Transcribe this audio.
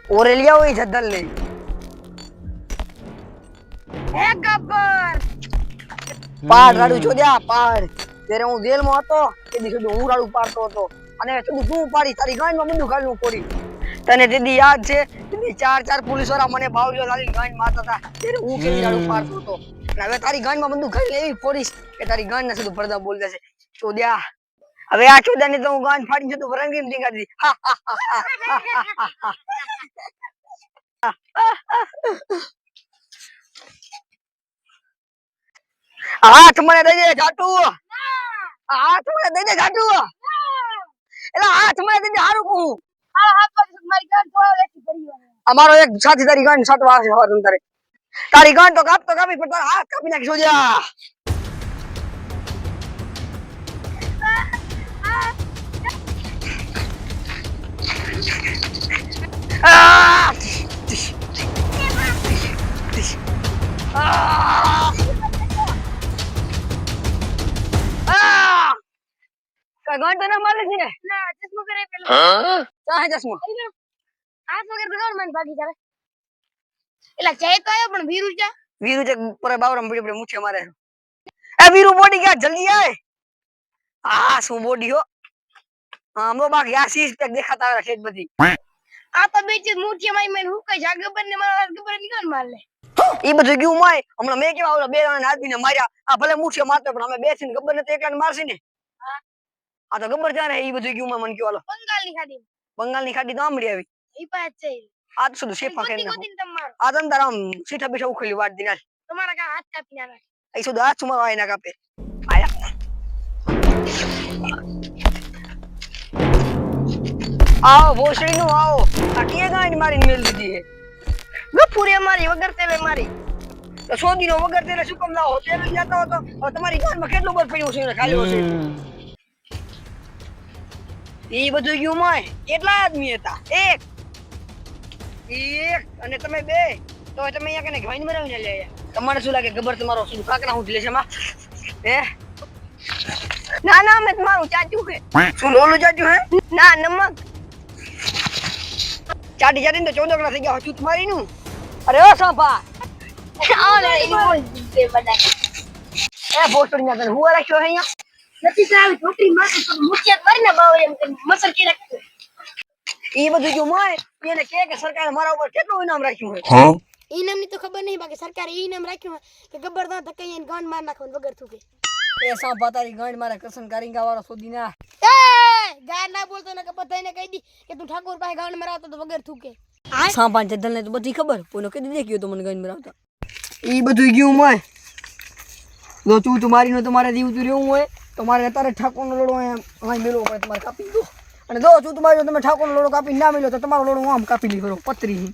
ઓરેલિયા હોય જદ્દલ ને હે ગબ્બર પાડ રાડુ ચોદ્યા પાડ ત્યારે હું જેલમાં હતો તે દી સુધી હું રાડુ પાડતો હતો અને સુધી તું પાડી તારી ગાંઠમાં બધું ખાલું પડી તને દીદી યાદ છે દીદી ચાર પોલીસ વાળા મને બાવલીઓ લાલી ગાંઠ મારતા હતા ત્યારે હું કેવી રાડુ પાડતો હતો અને હવે તારી ગાંઠમાં બધું ખાલી એવી પોલીસ કે તારી ગાંઠ ના સુધી પડદા બોલ જશે ચોદ્યા હવે આ ચોદાની તો હું ગાંઠ ફાડી જતો રંગીન ટીંગાડી હાથ મને દઈ દે જાટુ હાથ મને દઈ દે જાટુ એલા હાથ મને દઈ દે હારું કહું આ હાથ પર મારી ગાંઠ થોડા લેતી પડી અમારો એક સાથી તારી ગાંઠ સાટવા આવશે હવાર તારે તારી ગાંઠ તો કાપી પણ તારા હાથ કાપી નાખી સોજા ગાંઠ ના મારે છે ના ચશ્મો કરે પેલો ચાહે ચશ્મો હાથ વગર તો કોણ મને ભાગી જાવે એલા જય તો આયો પણ વીરુ જે પર બાવરમ પડી મુછે મારે એ વીરુ બોડી ગયા જલ્દી આય આ શું બોડી હો આમો બાકી આ સીસ પેક દેખાતા આવે છે બધી આ તો બેચે મુઠી માઈ મેન હું કઈ જા ગબર ને મારા ગબર ની કોણ માર લે ઈ બધું ગયું માય હમણાં મેં કેવા ઓલા બે જણા આદમીને માર્યા આ ભલે મુઠી મારતો પણ અમે બેસીને ગબર નથી એકલાને મારસી ને આ તો ગબર જાને ઈ બધું ગયું મને કયો હાલો બંગાળની ખાડી તો આમડી આવી ઈ પાછ છે આ તો સુધુ શેફા કરીને ગોતીને તમ મારો આ તમ તારામ સીઠા બેઠા ઉખલી વાટ દીના તમારા કા હાથ કાપી નાખે ઈ સુધુ હાથ સુમાવા આઈ ના કાપે આયા आओ भोसड़ी नु आओ आकिए गांड मारीने मेल दीदी है ગપુરે મારી વગર તેલે મારી तो सोदी नो वगर तेरे सुकम ना हो तेरे जाता हो तो और तुम्हारी गांड में કેટલું બળ પડ્યું છે ખાલી હશે ઈ બધું ગયું માય કેટલા આદમી હતા એક અને તમે બે તો તમે અહીંયા કને ઘાઈન મરાવીને લે આયા તમારે શું લાગે ગબર તમારો શું કાકડા હું લેશે માં હે ના ના મેં તમારું ચાચુ હે શું લોલું ચાચુ હે ના નમક ચાટી ચાટીને તો 14 ગણા થઈ ગયા હચુત મારી નું અરે ઓ સાપા આવ લે ઈ બોલ દે બડા એ ભોસડી ના તને હું રાખ્યો હે અહીંયા નથી સાહેબ છોકરી માથે તો મુઠિયા મારીને બાવ એમ કે મસર કે રાખતો ઈ બધું જો મોય એને કે સરકારે મારા ઉપર કેટલું ઇનામ રાખ્યું હે ઈનામ ની તો ખબર નહીં બાકી સરકારે ઈનામ રાખ્યું કે ગબરદાર ધકૈયાને ગાંડ માર નાખવાનું વગર થુકે એ સાંભા તારી ગાંડ મારા કસન કારીંગા વાળો સોદી ના એ ગાંડ ના બોલતો ને કે બધાને કહી દી કે તું ઠાકોર પાસે ગાંડ મરાવતો તો વગર થુકે સાંભા જદલ ને તો બધી ખબર કોઈનો કદી દેખ્યો તો મને ગાંડ મરાવતા ઈ બધું ગયું મોય જો તું મારીનો તમારે દીવ તું રહેવું હોય તો મારે અત્યારે ઠાકોરનો લોડો અહીં મેળવો પડે તમારે કાપી દો અને જો તું તમારે તમે ઠાકોરનો લોડો કાપી ના મેળવો તો તમારો લોડો આમ કાપી લીધો પતરી